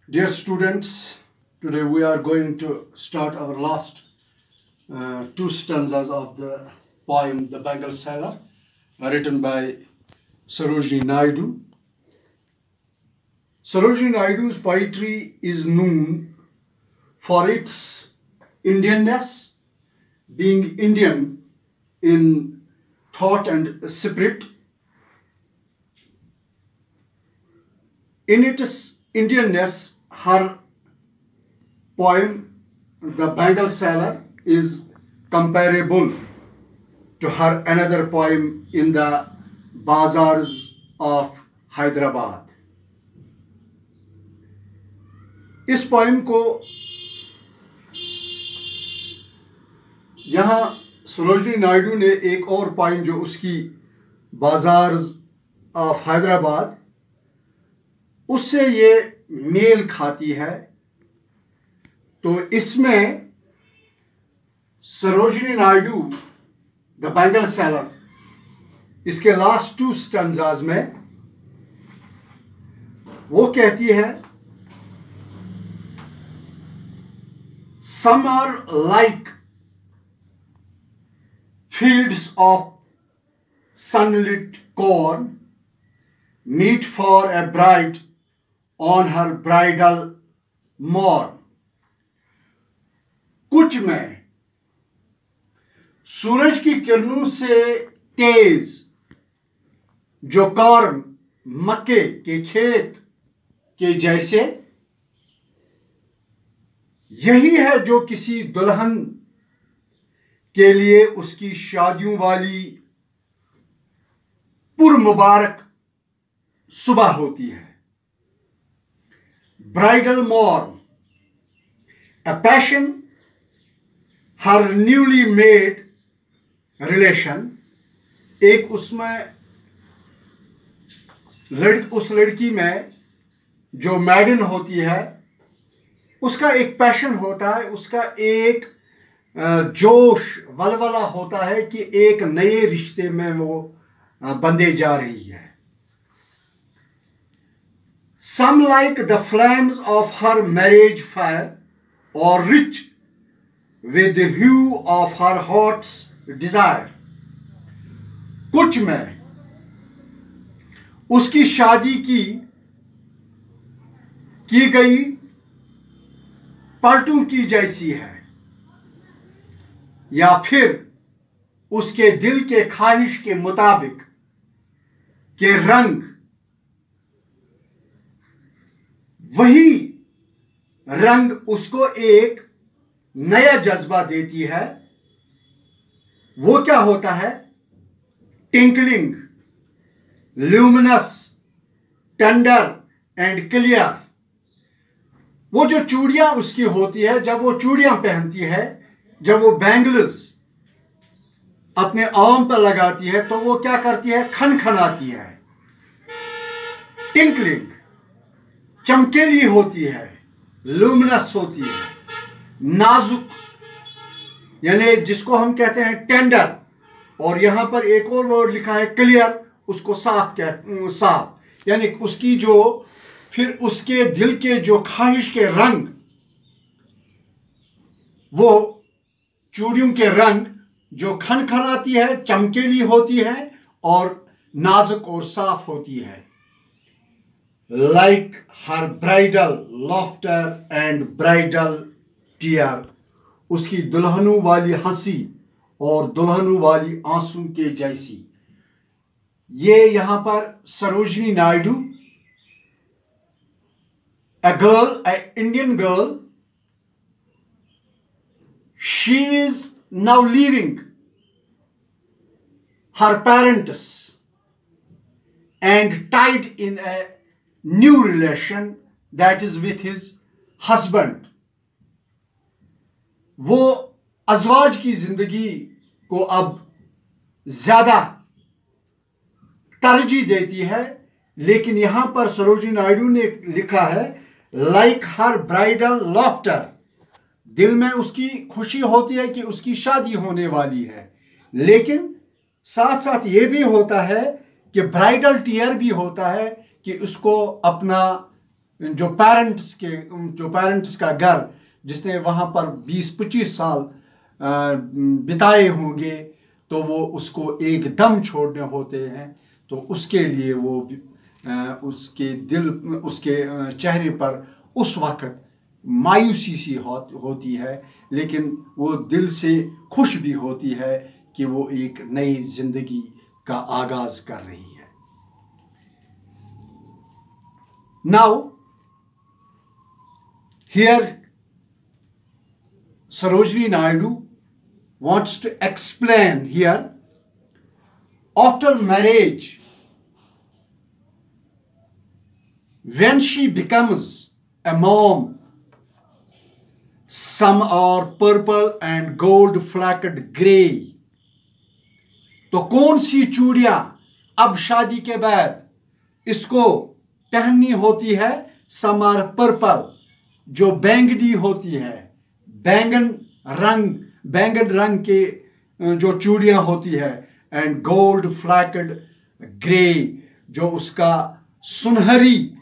Dear students, today we are going to start our last two stanzas of the poem The Bengal Sailor, written by Sarojini Naidu. Sarojini Naidu's poetry is known for its Indianness, being Indian in thought and spirit. In its Indianness, her poem, The Bengal Sailor, is comparable to her another poem in the bazaars of Hyderabad. इस poem को यहाँ सरोजिनी नायडू ने एक और poem जो उसकी bazaars of Hyderabad, उससे ये मेल खाती है। तो इसमें सरोजिनी नायडू द बेंगल सेलर, इसके लास्ट टू स्टैंजाज में वो कहती है, some are like fields of sunlit corn, meet for a bride on her bridal morn. कुछ में सूरज की किरणों से तेज जो कॉर्न मक्के के खेत के जैसे, यही है जो किसी दुल्हन के लिए उसकी शादियों वाली पुरमुबारक सुबह होती है। Bridal morn, a passion, her newly made relation, एक उसमें उस लड़की में जो मैडन होती है, उसका एक पैशन होता है, उसका एक जोश वलवला होता है कि एक नए रिश्ते में वो बंधे जा रही है। Some like the flames of her marriage fire, or rich with the hue of her heart's desire. कुछ में उसकी शादी की गई पलटों की जैसी है, या फिर उसके दिल के ख्वाहिश के मुताबिक के रंग, वही रंग उसको एक नया जज्बा देती है। वो क्या होता है? Tinkling, luminous, tender and clear. वो जो चूड़ियां उसकी होती है, जब वो चूड़ियां पहनती है, जब वो बैंगल्स अपने आर्म पर लगाती है, तो वो क्या करती है? खनखनाती है। टिंकलिंग, चमकेली होती है, लुमिनस होती है, नाजुक, यानी जिसको हम कहते हैं टेंडर, और यहां पर एक और वर्ड लिखा है क्लियर, उसको साफ, यानी उसकी जो फिर उसके दिल के जो ख्वाहिश के रंग, वो चूड़ियों के रंग जो खनखनाती है, चमकेली होती है और नाजुक और साफ होती है। Like her bridal laughter and bridal tear, उसकी दुल्हनों वाली हंसी और दुल्हनों वाली आंसू के जैसी। ये यहां पर Sarojini Naidu, a girl, an Indian girl, she is now leaving her parents and tied in a new relation, that is with his husband. वो अज़वाज की जिंदगी को अब ज्यादा तरजीह देती है, लेकिन यहां पर सरोजिनी नायडू ने लिखा है लाइक हर ब्राइडल लॉफ्टर, दिल में उसकी खुशी होती है कि उसकी शादी होने वाली है, लेकिन साथ साथ ये भी होता है कि ब्राइडल टीयर भी होता है कि उसको अपना जो पेरेंट्स का घर, जिसने वहाँ पर 20-25 साल बिताए होंगे, तो वो उसको एकदम छोड़ने होते हैं, तो उसके लिए वो उसके चेहरे पर उस वक्त मायूसी सी होती है, लेकिन वो दिल से खुश भी होती है कि वो एक नई जिंदगी का आगाज कर रही है। Now here Sarojini Naidu wants to explain here, after marriage, when she becomes a mom, some are purple and gold flecked gray. तो कौन सी चूड़ियां अब शादी के बाद इसको पहननी होती है? some are purple, जो बैंगनी होती है, बैंगन रंग के जो चूड़ियां होती है, एंड गोल्ड फ्लैकेड ग्रे, जो उसका सुनहरी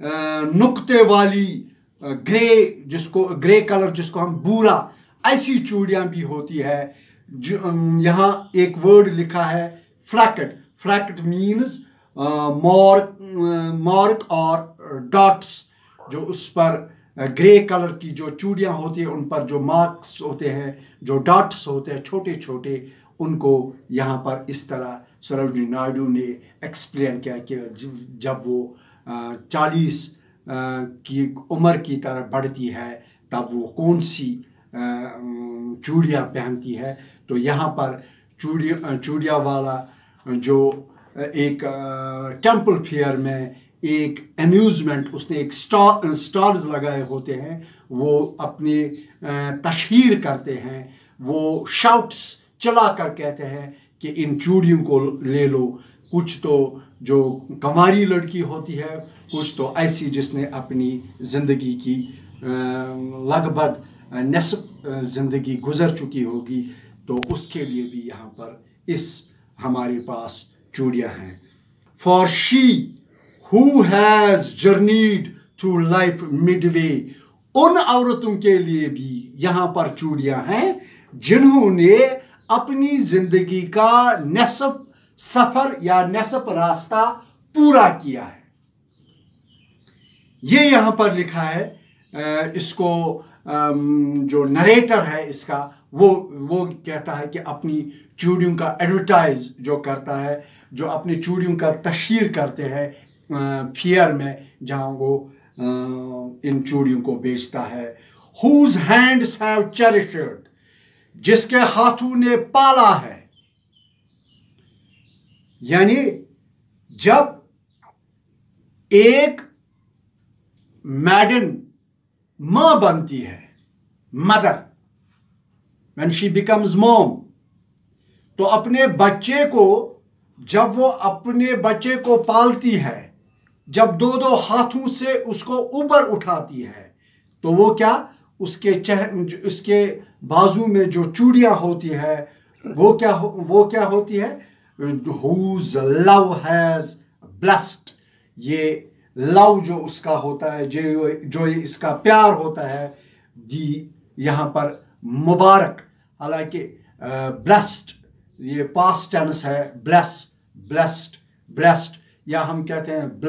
नुक्ते वाली ग्रे कलर जिसको हम भूरा, ऐसी चूड़ियां भी होती है। यहाँ एक वर्ड लिखा है फ्लैकेड मीन्स मार्क और डॉट्स, जो उस पर ग्रे कलर की जो चूड़ियां होती हैं उन पर जो मार्क्स होते हैं, जो डॉट्स होते हैं छोटे छोटे, उनको यहाँ पर इस तरह सरोजिनी नायडू ने एक्सप्लेन किया कि जब वो 40 की उम्र की तरफ बढ़ती है तब वो कौन सी चूड़ियाँ पहनती है। तो यहाँ पर चूड़िया वाला जो एक टेम्पल फेयर में एक अम्यूज़मेंट, उसने एक स्टॉल्स लगाए होते हैं, वो अपनी तशहीर करते हैं, वो शाउट्स चला कर कहते हैं कि इन चूड़ियों को ले लो। कुछ तो जो कंवारी लड़की होती है, कुछ तो ऐसी जिसने अपनी ज़िंदगी की लगभग निस्फ ज़िंदगी गुजर चुकी होगी, तो उसके लिए भी यहाँ पर हमारे पास चूड़ियाँ हैं। For she who has journeyed through life midway, उन औरतों के लिए भी यहाँ पर चूड़ियाँ हैं जिन्होंने अपनी जिंदगी का निस्फ सफर या निस्फ रास्ता पूरा किया है। ये यहाँ पर लिखा है, इसको जो नरेटर है इसका, वो कहता है कि अपनी चूड़ियों का एडवर्टाइज जो करता है, जो अपनी चूड़ियों का तशहीर करते हैं फेयर में, जहाँ वो इन चूड़ियों को बेचता है। whose hands have cherished, जिसके हाथों ने पाला है। यानी जब एक मैडन मां बनती है, mother, when she becomes mom, तो अपने बच्चे को, जब वो अपने बच्चे को पालती है, जब दो हाथों से उसको ऊपर उठाती है, तो वो क्या, उसके बाजू में जो चूड़ियां होती है वो क्या होती है? whose love has blessed, ये लव जो उसका होता है, जो इसका प्यार होता है, यहाँ पर मुबारक, हालांकि ब्लेस्ड ये पास्ट टेंस है, ब्लेस्ड, या हम कहते हैं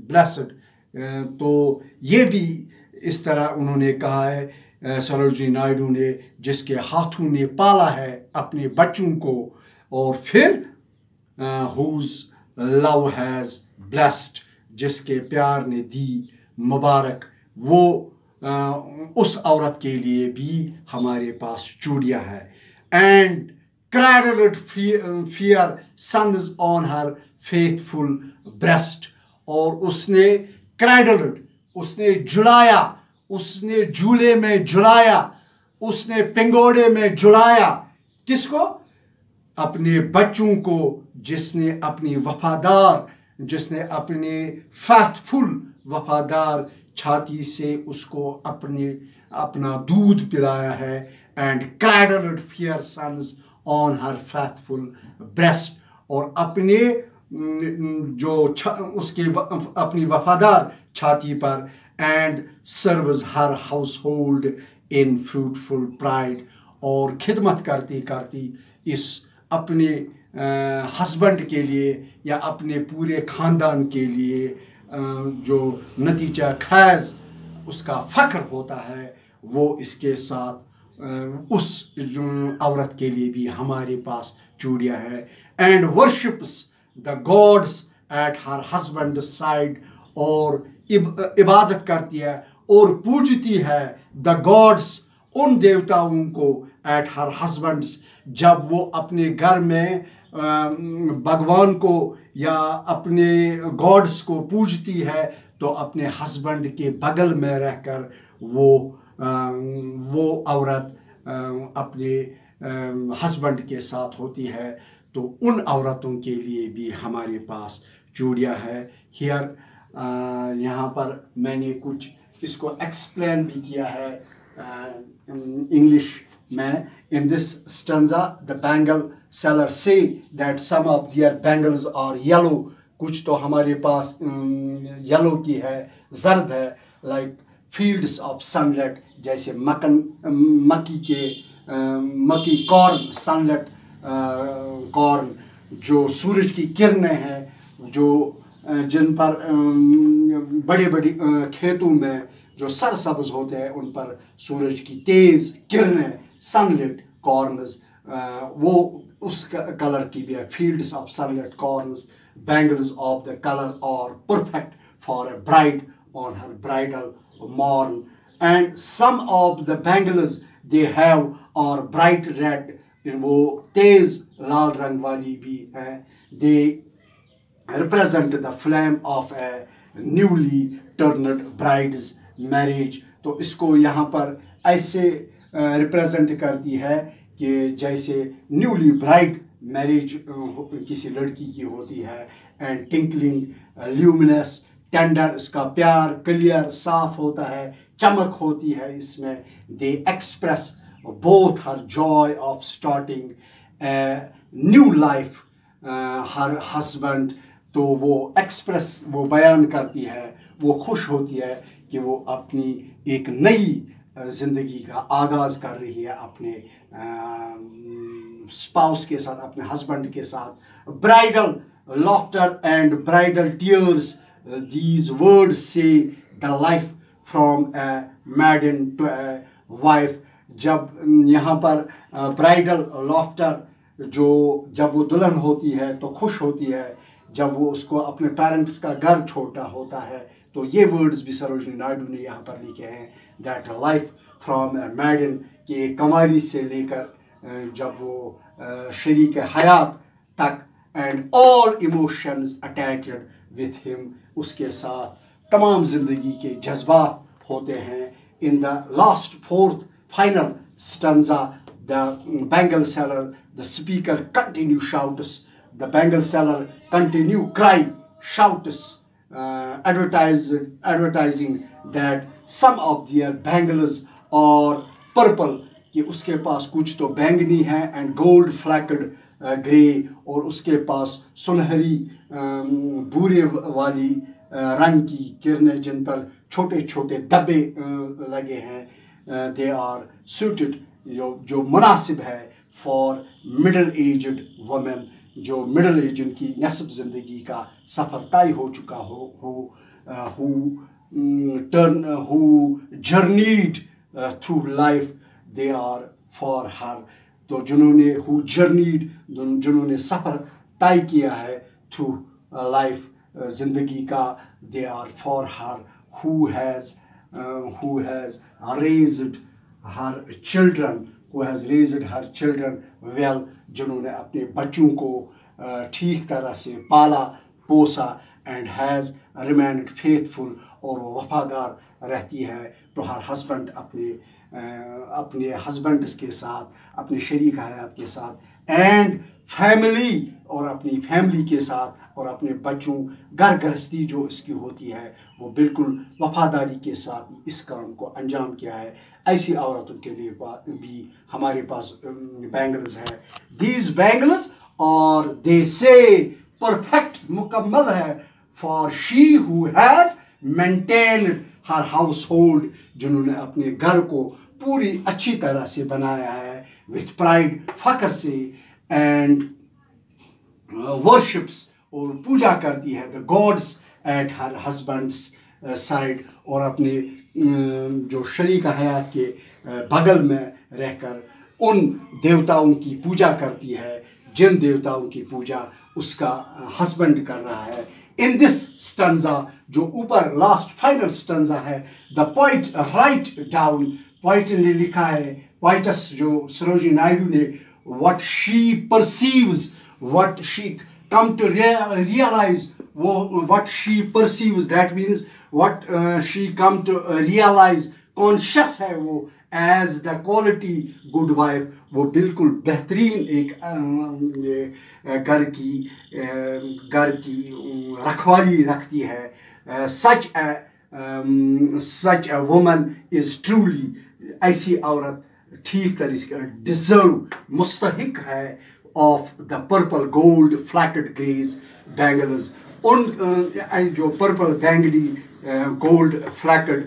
ब्लेस्ड। तो ये भी इस तरह उन्होंने कहा है सरोजिनी नायडू ने, जिसके हाथों ने पाला है अपने बच्चों को, और फिर whose love has blessed, जिसके प्यार ने दी मुबारक, वो उस औरत के लिए भी हमारे पास चूड़ियाँ हैं। And cradled fear sons on her faithful breast, और उसने cradled, उसने झुलाया, उसने झूले में झुलाया, उसने पिंगोड़े में झुलाया, किसको? अपने बच्चों को, जिसने अपने faithful वफादार छाती से उसको अपना दूध पिलाया है। And cradled fear sons on her faithful breast, और अपने जो उसके अपनी वफादार छाती पर, and serves her house hold in fruitful pride, और खिदमत करती करती इस अपने हस्बैंड के लिए या अपने पूरे ख़ानदान के लिए जो नतीजा खैज़ उसका फ़ख्र होता है, वो इसके साथ उस औरत के लिए भी हमारे पास चूड़ियाँ हैं। And worships the gods at her husband side, और इबादत करती है और पूजती है द गॉड्स, उन देवताओं को, एट हर हस्बैंड्स, जब वो अपने घर में भगवान को या अपने गॉड्स को पूजती है, तो अपने हस्बैंड के बगल में रहकर वो औरत अपने हस्बैंड के साथ होती है। तो उन औरतों के लिए भी हमारे पास चूड़ियाँ है। हियर यहाँ पर मैंने कुछ इसको एक्सप्लेन भी किया है इंग्लिश में। In this stanza the bangle seller say that some of their bangles are yellow, कुछ तो हमारे पास येलो की है, जर्द है, लाइक फील्ड्स ऑफ सनलाइट, जैसे मक्की कॉर्न, सनलाइट कॉर्न, जो सूरज की किरणें हैं, जो जिन पर बड़े बड़े खेतों में जो सरसब्ज होते हैं उन पर सूरज की तेज़ किरणें, सनलाइट कॉर्नस, वो उस कलर की भी है। Fields of sunlight corns, bangles of the colour और perfect for a bride on her bridal morn, and some of the bangles they have और ब्राइट रेड, वो तेज लाल रंग वाली भी है। They represent the flame of a newly turned bride's marriage. तो इसको यहाँ पर ऐसे रिप्रेजेंट करती है कि जैसे न्यूली ब्राइड मैरिज किसी लड़की की होती है। एंड टिंकलिंग, ल्यूमिनस, टेंडर, इसका प्यार क्लियर साफ होता है, चमक होती है इसमें। They express both her joy of starting new life her husband. तो वो एक्सप्रेस, वो बयान करती है, वो खुश होती है कि वो अपनी एक नई ज़िंदगी का आगाज़ कर रही है अपने स्पाउस के साथ, अपने हस्बैंड के साथ। Bridal laughter and bridal tears, these words say the life from a maiden to a wife। जब यहाँ पर ब्राइडल लॉफ्टर, जब वो दुल्हन होती है तो खुश होती है, जब वो उसको अपने पेरेंट्स का घर छोड़ना होता है, तो ये वर्ड्स भी सरोजनी नायडू ने यहाँ पर लिखे हैं, दैट लाइफ फ्रॉम ए मैडन, कि कमारी से लेकर जब वो शरीक हयात तक, and all emotions attached with him, उसके साथ तमाम ज़िंदगी के जज्बात होते हैं। In the last fourth final stanza the bangle seller, the speaker continue shouts, the bangle seller continue cry shouts, advertising that some of their bangles are purple, कि उसके पास कुछ तो बैंगनी है, एंड गोल्ड फ्लैक्ड ग्रे, और उसके पास सुनहरी भूरे वाली रंग की किरणें जिन पर छोटे छोटे धब्बे लगे हैं। दे आर सूटेड, जो मुनासिब है फॉर मिडल एजड वुमेन, जो मिडल एज की नस्ब ज़िंदगी का सफ़र तय हो चुका हो, who journeyed through life, they are for her। तो जिन्होंने who journeyed, जिन्होंने सफ़र तय किया है through life, ज़िंदगी का, they are for her। who has raised her children, well, जिन्होंने अपने बच्चों को ठीक तरह से पाला पोसा, and has remained faithful, और वो वफादार रहती है to her husband, अपने हस्बैंड के साथ, अपने शरीक हयात के साथ, एंड फैमिली, और अपनी फैमिली के साथ, और अपने बच्चों, घर गृहस्थी जो इसकी होती है, वो बिल्कुल वफादारी के साथ इस काम को अंजाम किया है। ऐसी औरतों के लिए भी हमारे पास बैंगल्स है। These bangles, or they say perfect मुकम्मल है for she who has maintained her house hold, जिन्होंने अपने घर को पूरी अच्छी तरह से बनाया है विथ प्राइड, फख्र से, एंड वर्शिप्स, और पूजा करती है the gods at her husband's side, और अपने जो शरीक हयात के बगल में रहकर उन देवताओं की पूजा करती है जिन देवताओं की पूजा उसका हस्बैंड कर रहा है। इन दिस स्टंजा, जो ऊपर लास्ट फाइनल स्टंजा है, the poet write down, poet ने लिखा है, पोइटस जो सरोजिनी नायडू ने, what she perceives, what she come to realise, वो what she perceives that means what she come to realise, conscious है वो as the quality good wife, वो बिल्कुल बेहतरीन एक घर की रखवाली रखती है। Such a woman is truly, ऐसी औरत ठीक तरीके डिजर्व, मुस्तहिक है of the purple gold flecked greys bangles, उन जो पर्पल बैंगनी गोल्ड फ्लैटेड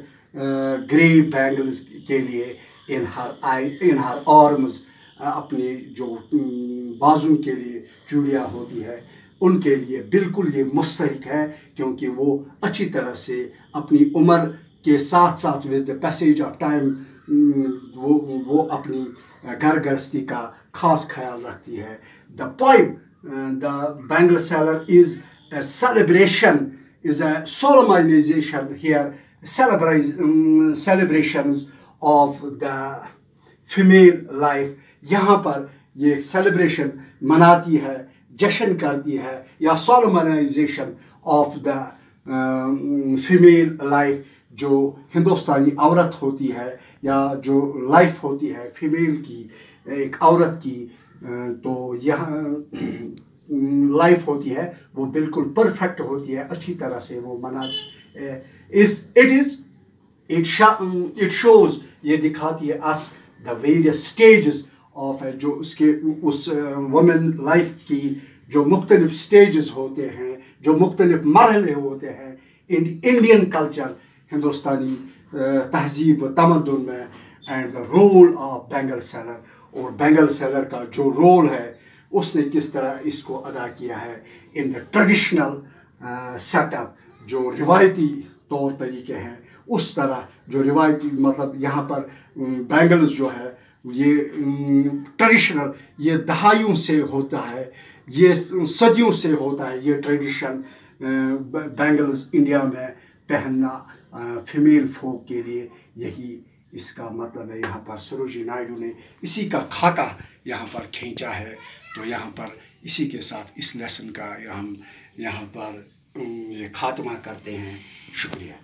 ग्रे बैंगल्स के लिए इन हर आर्म्स, अपने जो बाजू के लिए चूड़ियाँ होती है उनके लिए बिल्कुल ये मुस्तहिक है, क्योंकि वो अच्छी तरह से अपनी उम्र के साथ साथ with the passage of time वो अपनी घर गृहस्थी का खास ख्याल रखती है। The poem the bangle seller is a celebration, is a solemnization here, celebrations of the female life। यहाँ पर ये celebration मनाती है, जश्न करती है, या solemnization of the female life, जो हिंदुस्तानी औरत होती है या जो लाइफ होती है फीमेल की, एक औरत की, तो यहाँ लाइफ होती है वो बिल्कुल परफेक्ट होती है, अच्छी तरह से वो मना इट शोज, ये दिखाती है us the various stages of, जो उसके उस वुमेन लाइफ की जो मुख्तलिफ स्टेजेस होते हैं, जो मुख्तलिफ मरहले होते हैं इंडियन कल्चर, हिंदुस्तानी तहजीब व तमद्दुन में, and the role of bangle seller, और बैंगल सेलर का जो रोल है उसने किस तरह इसको अदा किया है इन द ट्रेडिशनल सेटअप, जो रिवायती तौर तरीके हैं उस तरह, जो रिवायती मतलब यहाँ पर बैंगल्स जो है ये ट्रेडिशनल, ये दहाइयों से होता है, ये सदियों से होता है, ये ट्रेडिशन बैंगल्स इंडिया में पहनना फीमेल फोक के लिए, यही इसका मतलब है। यहाँ पर सरोजिनी नायडू ने इसी का खाका यहाँ पर खींचा है। तो यहाँ पर इसी के साथ इस लेसन का हम यहाँ पर ये खात्मा करते हैं। शुक्रिया।